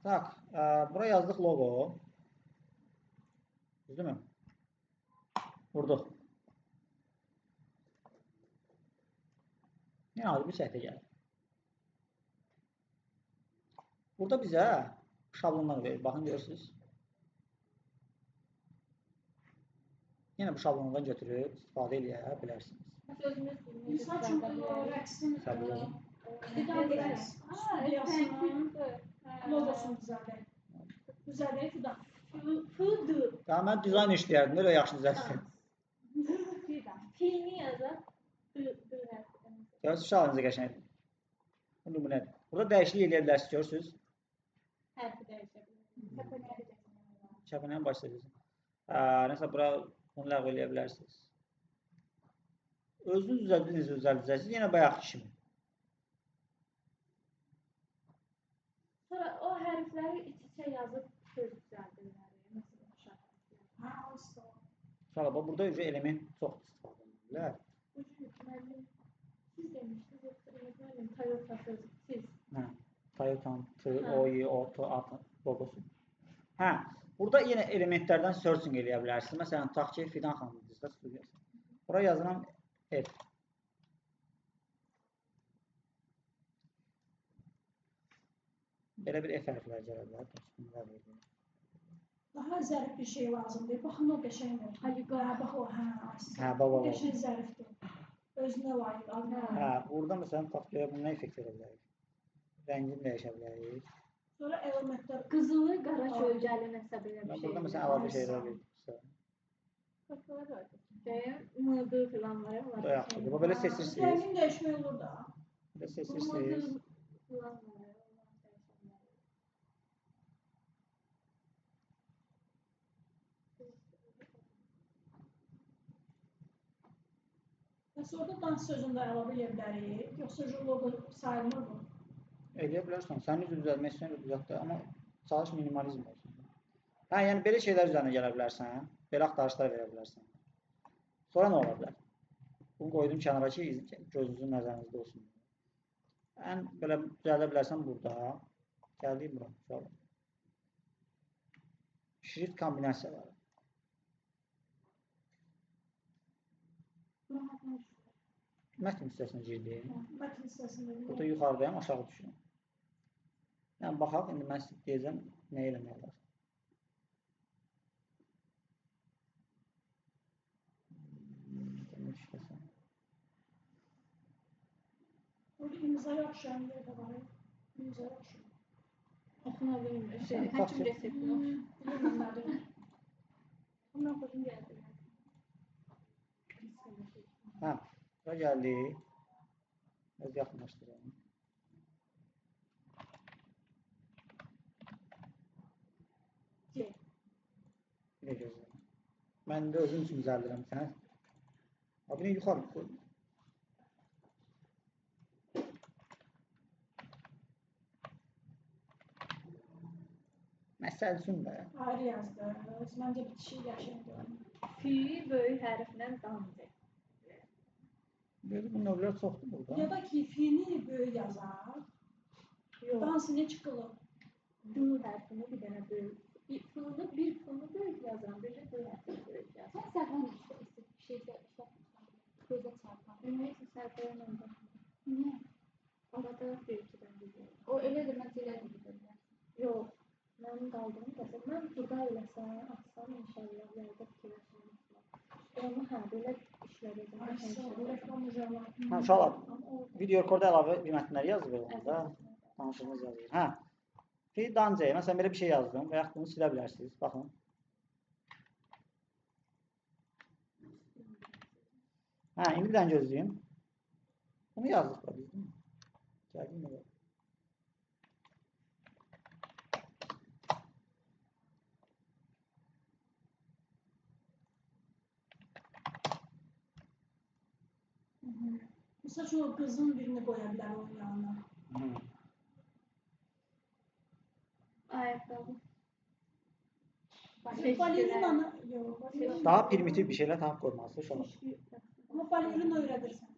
Tak, buraya yazdık logo. Düzdür mü? Vurduq. Yine ayrı bir səhifə gəlir. Burada bizə şablonlar verir. Baxın, görürsünüz. Yine bu şablondan götürüb istifadə edə bilərsiniz. Misal üçün, rəqsin logosunu düzəldək. Fıdı. Daha mən dizayn işləyərdim, öyle yaxşı düzəlsin. Fini yazaq. Görürsünüz, şablonunuzda qəşəngdir. Bu nümunədir. Burada dəyişiklik edə bilərsiniz, görürsünüz. Hərfi dəyişək. Kəpənəyə başlayacaqsınız. Nəsə, bura bunu ləğv eləyə bilərsiniz. Özünüz düzəldəcəksiniz, yenə bayaq kimi. Sonra o hərfləri iç-içə yazıb söz düzəldirlər. Sonra burada element çox istifadə edirlər. Siz demişdiniz, Toyota siz. Toyota'nın T-O-Y-O-T-A logosu. Burada yenə elementlərdən searching eləyə bilərsiniz. Məsələn, tutaq ki, Fidan xanımınızda studiyası. Buraya yazıram F. Belə bir F hərfləri gələ bilər. Daha zərif bir şey lazımdır. Baxın, o qəşəngdir. Bax o, baba. Qəşəng zərifdir. Özünə layiq. Burada məsələn, tutaq ki, bununla effekt verə bilərik. Rəngini dəyişə bilərik. Sonra elementlər qızılı, qara kölgəli nəsə belə bir şey. Burada məsələn əlavə şeylər verirsə. Mıdı filan var. Bu yaxşıdır. Bu belə seçirsiniz. Rəngini dəyişmək olur da. Belə seçirsiniz. Bəs orada dans sözünü də əlavə edə bilərik. Yoxsa logo sayılmır mı? Eləyə bilərsən. Sən üzr düzəltmək istəyirsən, düzəltdə. Amma çalış minimalizm olsun. Yəni belə şeylər üzərinə gələ bilərsən. Belə axtarışlar verə bilərsən. Sonra nə ola bilər? Bunu qoydum kənara ki, gözünüzün nəzərinizdə olsun. Ən belə düzəldə bilərsən burada. Gəldik bura. Şrift kombinasiyaları. Mətn hissəsinə girdik. Mətn hissəsində. Burada yuxarıdayım, aşağı düşürəm. Yəni, baxaq, indi mən sizə deyəcəm, nə eləmək olar. Burada imza yaxşıyan yerdə var. İmza yaxşıyan. Oxuna bilmir. Həkim reseptini oxşun. Bilmənmədir. Ondan xoşum gəldi. Bura gəldik. Biraz yaxınlaşdıralım. Bir də gözləyəm. Mən də özüm üçün düzəldirəm sən. Abini yuxarı qoydum. Məsəl üçün də. Ayrı yazdı. Məncə bitişik yaşaydı. Fi böyük hərflə damcı. Bu növlər çoxdur burada. Ya da ki, fini böyük yazar. Dansı ne çıxılır? D hərfini bir dənə böyük. Bir fını böyük yazıram. Bir də böyük hərfini böyük yazıram. Sən səhvən bir şeydə gözə çarpan. Neyse səhvəyəməndə. Niyə? Arada bir-ikidən biliyorum. O elədir, mən elədir bilirəm. Yox. Mənim qaldığım qəsəb. Mən burada eləsəm, açsam inşallah yayda fikirləşəm. Onu belə işlədəcəm. Uşaqlar, video rekorda əlavə bir mətnləri yazılır onda. Danışığınız yazılır. Fidancaya, məsələn, belə bir şey yazdım və yaxud bunu silə bilərsiniz. Baxın. İndi bir dənə gözləyim. Bunu yazdık da biz, değil mi? Gəldim mi? Misal üçün o qızın birini qoya bilər onun yanına. Ayaqqabı. Balerinanı yox. Daha primitiv bir şeyler tapıb qoymalısınız uşaqlar. Amma balerin öyrədirsən.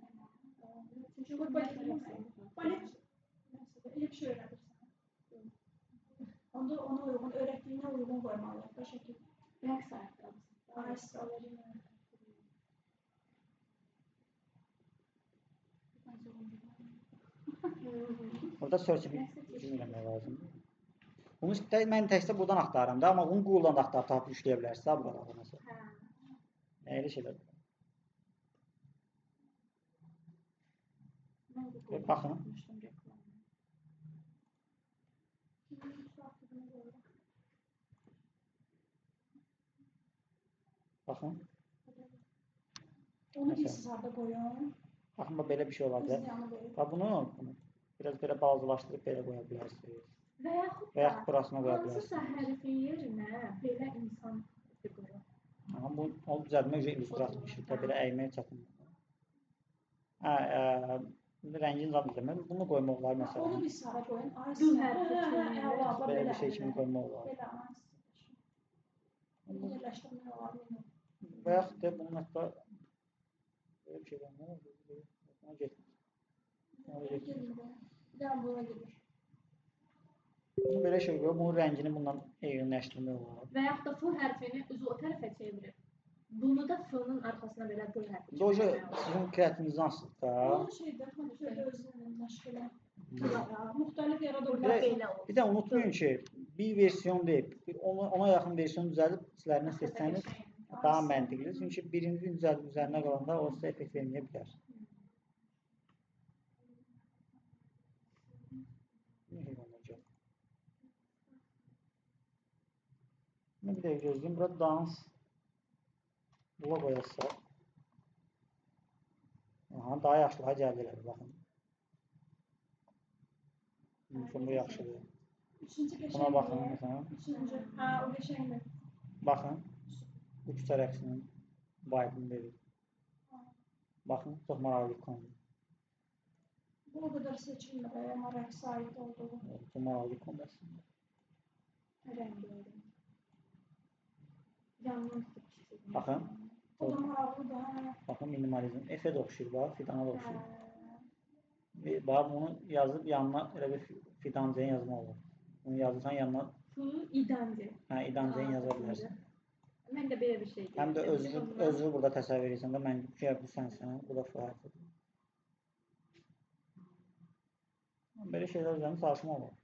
Çünki balet elə bir şey öyrədirsən. Onda ona uyğun, öyrətdiyinə uyğun qoymalıyıq da şəkil. Rəqs ayaqqabısı. Ayaqqabı. Burada search bilmirəm nə lazımdır. Bunu mən təkcə buradan axtarıram da, amma bunu Google-dan da axtarıb tapıb yükləyə bilərsiniz ha buralara məsələn. Elə şeylər. Baxın. Baxın. Onu biz harda qoyun? Baxın belə bir şey ola Biz bilər. yanı qoyuq. Və bunu biraz belə balacalaşdırıb belə qoya bilərsiniz. Və yaxud Və yaxud burasına qoya hansısa bilərsiniz. hərfin yerinə belə insan fiquru. Amma bu onu düzəltmək üçün illüstrasiya bir şey. Belə əymək çətindir. Rəngin zad düzəlmək. Bunu qoymaq olar Onu məsələn. biz hara qoyun? Dul hərfi kimi. Əla, Belə bir şey kimi qoymaq olar. Belə Bunu yerləşdirmək olar mı? Və yaxud da bunun hətta belə bir şey var. Nə olur? Ona getmir. Bir daha buna gedir. Bunu belə şey qoyub, bunun rəngini bundan eyniləşdirmək olar. Və yaxud da f hərfini üzü o tərəfə çevirib. Bunu da f-nın arxasına belə d hərfi. Doja sizin kreativinizdən asılıdır da. Onun şeydə, kompüterdə özünün məşğulə. Müxtəlif yarada Bir bilər. də, bir də unutmayın ki, bir versiyon deyil. Ona yaxın versiyon düzəlib sizlərini seçsəniz daha məntiqlidir. Çünki birinci düzəlib üzərinə qalanda o sizə effekt verməyə bilər. Bir də gözləyim. Burada dans logo yazsaq. Aha, daha yaxşılığa gəldilər, baxın. Bu yaxşıdır. Üçüncü qəşəng. Buna baxın, məsələn. Üçüncü. Hə, o qəşəngdir. Baxın. Bu küçə rəqsinin vibe-ını verir. Baxın, çox maraqlı konudur. Bu o qədər seçilmir, amma rəqsə aid olduğu. Çox maraqlı konu əslində. Rəngi. Yandan tutub. Baxın. O da maraqlıdır, hə. Baxın, minimalizm. F-ə də oxşuyur, bax, fidana da oxşuyur. Bax, bunu yazıb yanına elə bir fidancəyin yazma olur. Bunu yazırsan yanına... F, idancı. Hə, idancəyin yaza bilərsən. Mən də belə bir şey Həm də özünü burada təsəvvür edirsən də, mən ki, bu sənsən, bu da F hərfidir. Belə şeylər üzərində çalışma olur.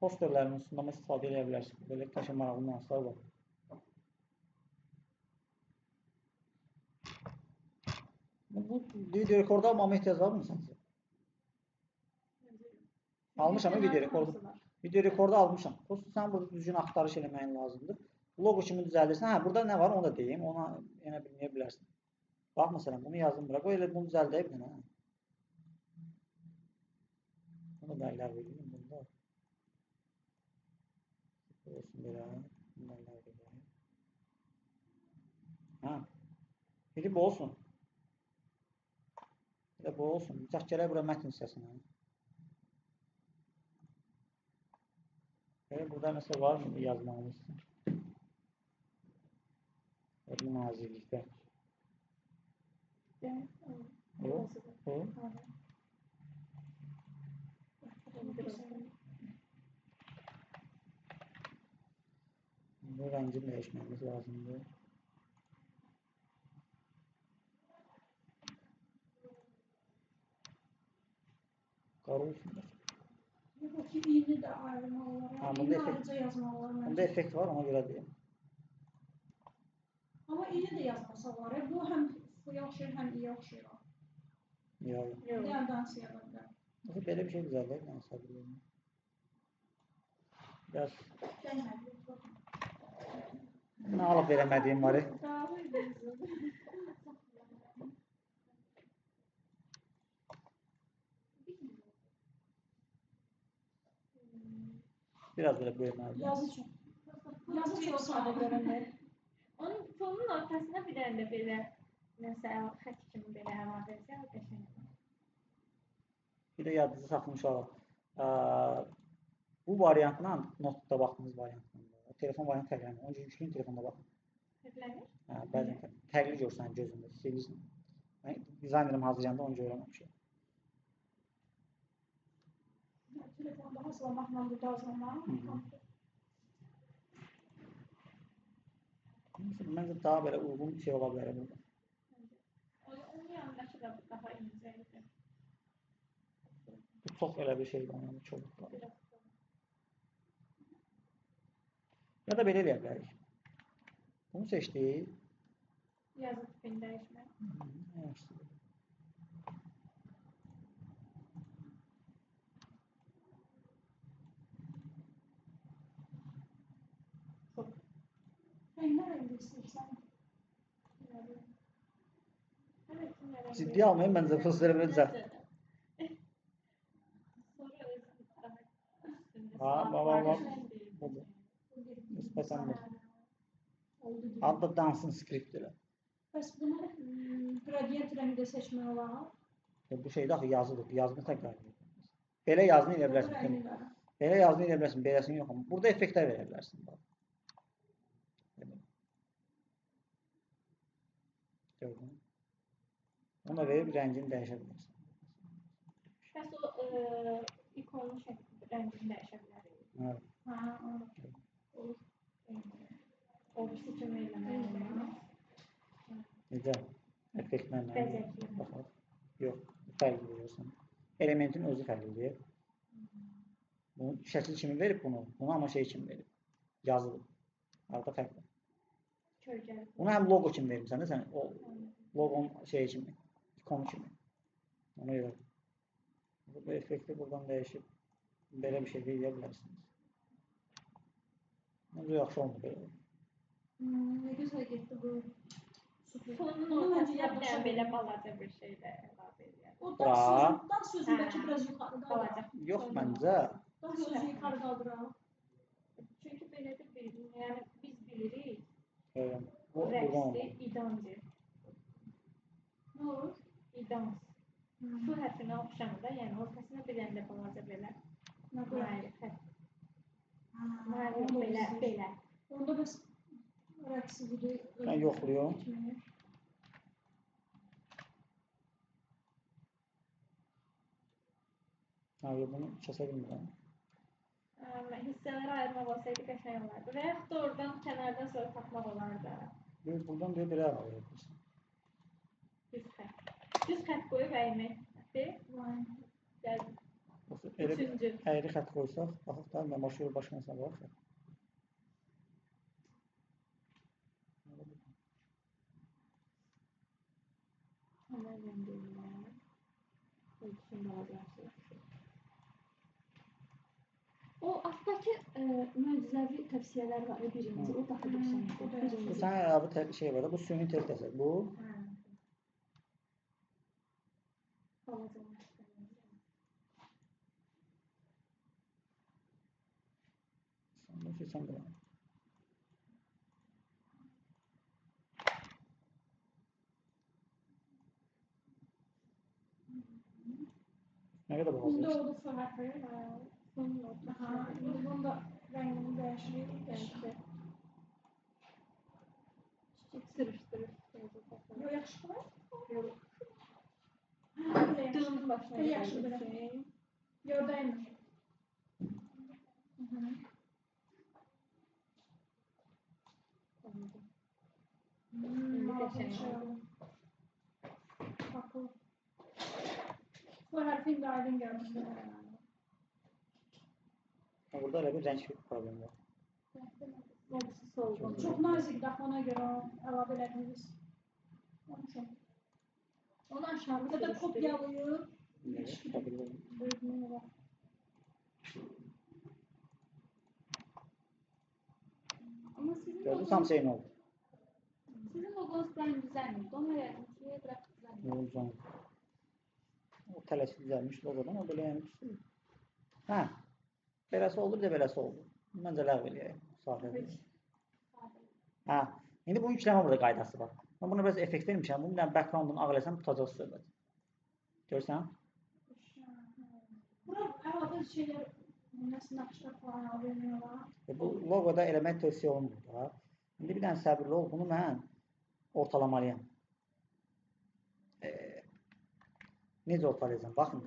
Posterlərin üstündə istifadə edə bilərsiniz. Belə qəşəng maraqlı nüanslar var. Bu video rekorda almama ehtiyac var mı səncə? Almışam video rekordu. Video rekordu almışam. Prosta sən burada düzgün axtarış eləməyin lazımdır. Logo kimi düzəldirsən. Hə, burada nə var onu da deyim. Ona yenə bilməyə bilərsən. Bax məsələn, bunu yazdım bura. Qoy elə bunu düzəldəyib də. Bunu da əlavə edeyim bunda. Olsun belə. Bunu da əlavə edeyim. Hə. Biri bu olsun. Bir də bu olsun. Cəh gələk bura mətn hissəsinə. Burada nəsə var mı yazmamız üçün? Bu nazirlikdə. Bu. Bu rəngini dəyişmemiz lazımdır. Qarı olsun. Bu ki, iğni də ayrılma olar. İğni ayrıca yazma olar. Bunda effekt var, ona görə deyim. Amma iğni də yazmasa olar. Bu həm f-ya oxşayır, həm i-yə oxşayır. Yox. Diğer dansı yanında. Belə bir şey düzəldək, mən sabırlayım. Biraz... Nə alıb verəmədiyim var. Biraz belə böyüməlidir. Yazı üçün. Yazı çox sadə görünür. Onun fonun ortasına bir dənə də belə nəsə xətt kimi belə əlavə etsə, o qəşəng. Bir də yadınızda saxlamışaq. Bu variantla notda baxdığınız variantla. Telefon variantı fərqlənir. Onun üçün yükləyin telefonda baxın. Fərqlənir? Hə, bəzən fərqli görsən gözündə, silirsən. Mən dizaynerim hazırlayanda onu görəməmişəm. telefonda hazırlamaqla burada hazırlamaq. Məncə daha belə uyğun şey ola bilər burada. Onun yanındakı da daha incə idi. Bu çox elə bir şey var, yəni çox. Ya da belə eləyə bilərik. Bunu seçdik. Yazı tipini dəyişmək. Yaxşı. Rənglər rəngli istəyirsən. Evet, Ciddi almayın, məncə bu sizlərə belə düzəlt. Sonra özün daha üstünde Ha, budur. Nisbətən bu. Oldu gibi. Adı da dansın skriptləri. Bəs bunu gradiyent rəngi də seçmək olar. Bu şeydə axı yazıdır. Yazını təkrar edir. Belə yazını elə bilərsən. Belə yazını elə bilərsən. Beləsini yox. Burada effektlər verə bilərsən. Gördün. Ona verib rəngini dəyişə bilərsən. Bəs o ikonun rəngini dəyişə bilərik. Evet. Ha, olur. O birisi kimi eləmək. Necə? Effektlərlə. Bəzəkli. Baxaq. Yox. Fərqli veriyorsun. Elementin özü fərqlidir. Bunu şəkil kimi verib bunu. Bunu ama şey kimi verib. Yazılı. Arada fərq var. Kölgəli. Bunu həm logo kimi vermişsən də sən. O logonun şey kimi. İkonu kimi. Ona görə. Bu effekti buradan dəyişib belə bir şey deyə bilərsiniz. Məncə yaxşı oldu belə. Ne güzel getdi bu. Fonun ortasına bir dənə belə balaca bir şeylə əlavə edir. O Bra. dan sözündəki biraz yuxarı qaldır. Balaca. Yox məncə. Dan sözü yuxarı qaldıraq. Çünki belə də yəni biz bilirik. Bu buradan Rəqsli olmalı. idandır. Ne olur? İdans. Su hərfinə oxşamda, yəni ortasına bir dənə də balaca belə Ne olur? mavi xətt. Mavi belə. Onda biz rəqsi biri. Ben yoxluyum. Hayır, bunu kəsə bilmirəm. Hissələri ayırmaq olsaydı qəşəng olardı. Və yaxud da oradan kənardan sonra tapmaq olardı. Buradan deyib belə əlavə edirsən. Düz xətt. Düz xətt qoyub əymək. Gəl. Elə Üçüncü. bir əyri xətt qoysaq, baxaq da mən başlayır başqasına baxaq. Hemen gönderiyorum. Ölçüsünü alacağım. O alttaki möcüzəvi tövsiyeler var ya birinci. O daha qəşəngdir. Bu Birinci. sənə əlavə şey var da, bu süni testəsi. Bu Alacağım. bunu seçəm belə. Nə qədər Bunda bağlı? oldu fırlatır. Sonun ortası. Aha, indi bunda rəngini dəyişirik. Belki. Sırıştırır. Yo, yaxşı var. Yok. Dığın başına yaxşı belə. Yo, dəymir. Mavi şey oldu. Bakın. Bu hərfin də aydın gəlmişdir. Burada elə bir rəng problemi var. Hepsi solgun. Çox nazikdir, ona görə əlavə elədiniz. Onun üçün. Onu aşağı Ya da kopyalayıb. Bilmiyorum. Ama sizin Gördün logonuz, tam şeyin oldu. sizin logonuz ben düzenliydi. Ona yardımcıya bırak düzenliydi. Uzun. O tələsi düzəlmiş logodan o belə yəni pis deyil. Hə. Beləsi oldu, bir də beləsi oldu. Məncə ləğv eləyək. Sadə deyil. Hə. İndi bu yükləmə burada qaydası var. Mən buna biraz effekt vermişəm. Bunu bir dənə background'unu ağ eləsəm tutacaq söhbət. Görsən? Bura əlavə şeylər, nəsə naxışlar falan alınıyorlar. Bu logoda element tövsiyə olunur da. İndi bir dənə səbirli ol. Bunu mən ortalamalıyam. Necə ortalayacağım? Baxın.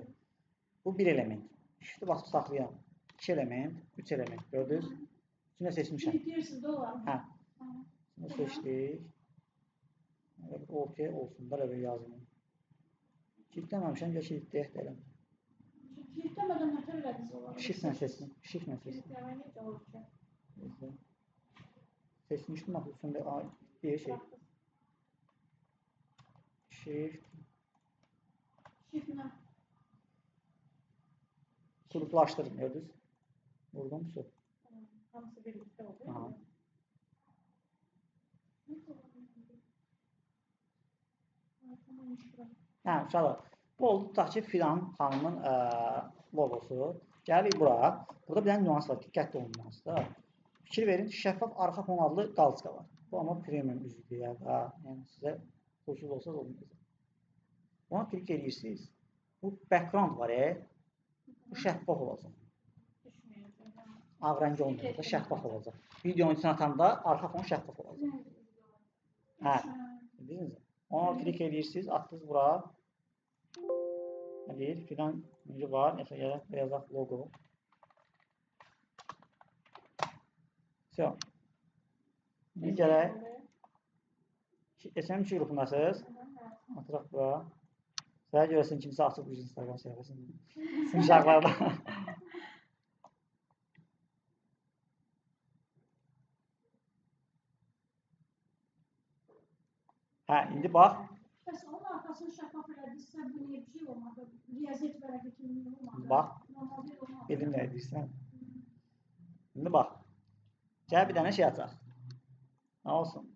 Bu bir element. Shift basıb saxlayıram. 2 element, 3 element. Gördünüz? Üçünü seçmişəm. Kilitləyirsiz də olar mı? Hə. Bunu seçdik. Evet, OK olsun da elə yazılır. Kilitləməmişəm, gəl kilitləyək deyiləm. Kilitləmədən nətər elədiniz olar? Shift-lə seçdim. Shift-lə seçdim. Kilitləmə necə olur ki? Seçmişdim axı üstündə bir şey. Shift. Shift-lə. Gruplaşdırdım, gördünüz? Vurdum su. Hamısı birlikdə olur. Aha. Hə, uşaqlar. Bu oldu tutaq ki, Fidan xanımın logosu. Gəlirik bura. Burada bir dənə nüans var, diqqətli olun nüansda. Fikir verin, şəffaf arxa fon adlı qalçıqa var. Bu amma premium üzüdür ya da, yəni sizə pulsuz olsa da olmayacaq. Ona klik edirsiniz. Bu background var, bu şəffaf olacaq. Ağ rəngi olmayacaq da şəffaf olacaq. Videonun içine atanda arxa fon şəffaf olacaq. Hə, bildiniz mi? Ona klik edirsiniz, atdınız bura. Hadi, Fidan müziği var. Mesela yazaq logo. Все. Bir gələk. SM2 qrupundasınız. Atıraq bura. Sənə görəsin kimsə açıq bir Instagram səhifəsində. Sıncaqlarda. Hə, indi bax. Bəs onun arxasını şəffaf elədinizsə, bu niyə bir şey olmadı? Riyaziyyat vərəqi kimi olmadı? Bax. Normalde olmadı. Bildim nə edirsən. İndi bax. Gəl bir dənə şey açaq. Nə olsun?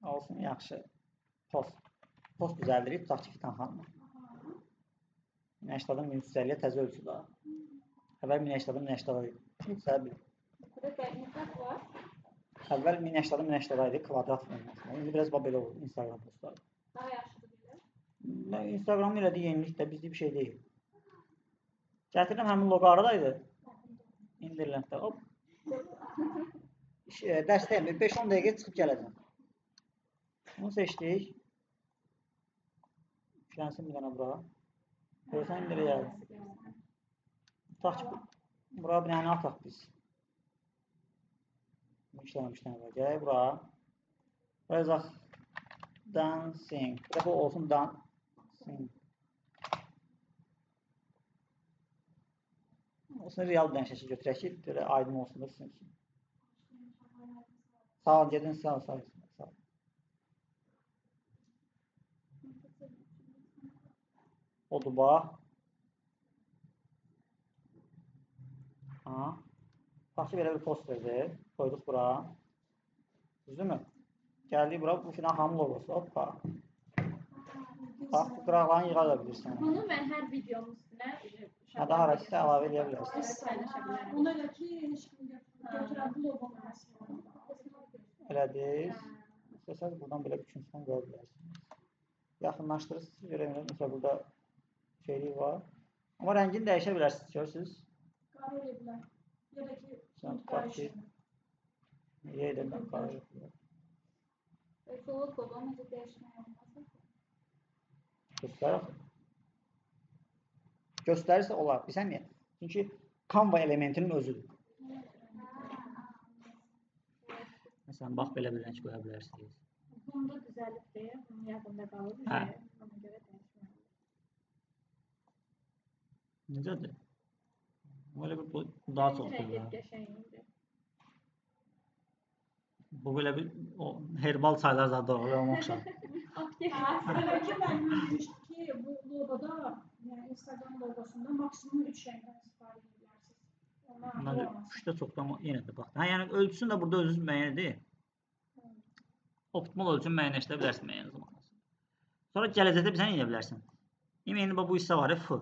Nə olsun, yaxşı. Post. Post düzəldirik, tutaq ki, Fidan xanımı. 1080'dan 1350'ye təzə ölçü daha. Əvvəl 1080'dan 1080'a idi. Düzəldir. Burada dəqiqlik var. Əvvəl 1080'dan 1080'a idi, kvadrat formatında. İndi biraz belə olur Instagram postları. Daha yaxşıdır bilir. Instagramın elədiyi yenilik də bizdə bir şey deyil. Gətirdim həmin loqo aradaydı. İndiriləndə. Hop. Dəstəyim 5-10 dəqiqə çıxıb gələcəm. Bunu seçdik. Yüklənsin bir dənə bura. Görsən indirə gəldi. Tutaq ki, bura bir dənə ataq biz. İşləmişdən var. Gələk bura. Bura yazaq dancing. Bu olsun dancing. Olsun real bir dənə şəkil götürək ki, belə aydın olsun da sizin üçün. Sağ ol, gedin sağ ol. Oldu bax. Ha. Bax ki, belə bir post verdi. Koyduq bura. Düzdür mü? Gəldik bura, bu Fidan xanımın logosu. Hoppa. Bax, bu qıraqlarını yığa da bilirsən. Bunu mən hər videonun üstünə Ya da harası əlavə edə bilərsən. paylaşa bilərəm. Ona da ki, heç kim götürən bu loqonun rəsmini. Elədik. İstəsəniz buradan belə üçüncüdən qoya bilərsiniz. Yaxınlaşdırırsınız, görəməyəm. Mesela burada şeylik var. Amma rəngini dəyişə bilərsiniz, görürsünüz. Qara elə bilər. Ya da ki, Sən tutaq ki, niyə edirəm qara yoxdur. Soğuk olan necə dəyişmək olmaz. Göstərir. Göstərirsə olar. Bilsən niyə? Çünki Canva elementinin özüdür. Məsələn, bax belə bir rəng qoya bilərsiniz. Bunda düzəlib deyə, bunun yadında qalır. Hə. Ona görə dəyişmək. Necədir? Böyle bir daha çox Rəngət olur. qəşəngdir. Bu böyle bir o herbal çaylar zadı olur, ona oxşar. Aktiv. Belki ben demiştim ki bu logoda, yani Instagram logosunda maksimum 3 renkten istifadə edilərsiniz. Məncə 3-də çoxdan yenə də bax. Hə, yəni ölçüsünü də burada özünüz müəyyən edin. Optimal ölçünü müəyyənləşdirə bilərsiniz müəyyən zamanda. Sonra gələcəkdə bizə nə edə bilərsən? Yeməyin bu hissə var ya, F.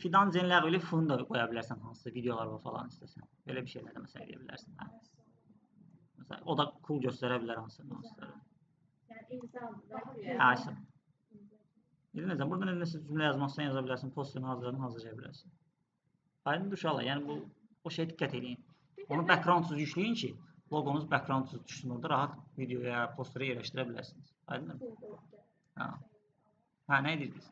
Fidan cenləği ilə F-ni da qoya bilərsən hansısa videolar var falan istəsən. Belə bir şeylər də məsələn edə bilərsən. Hə. Məsələn, o da cool göstərə bilər hansısa. Yəni imzalıdır da. Hə, işte. Bilməyəcəm, burada nəsə cümlə yazmazsan yaza bilərsən, postunu hazırlaya bilərsən. Aydın uşaqlar, yəni bu o şeyə diqqət edin. Onu backgroundsuz yükləyin ki, loqonuz backgroundsuz düşsün orada rahat videoya, postera yerləşdirə bilərsiniz. Aydın mı? Hə. Hə, nə edirsiniz?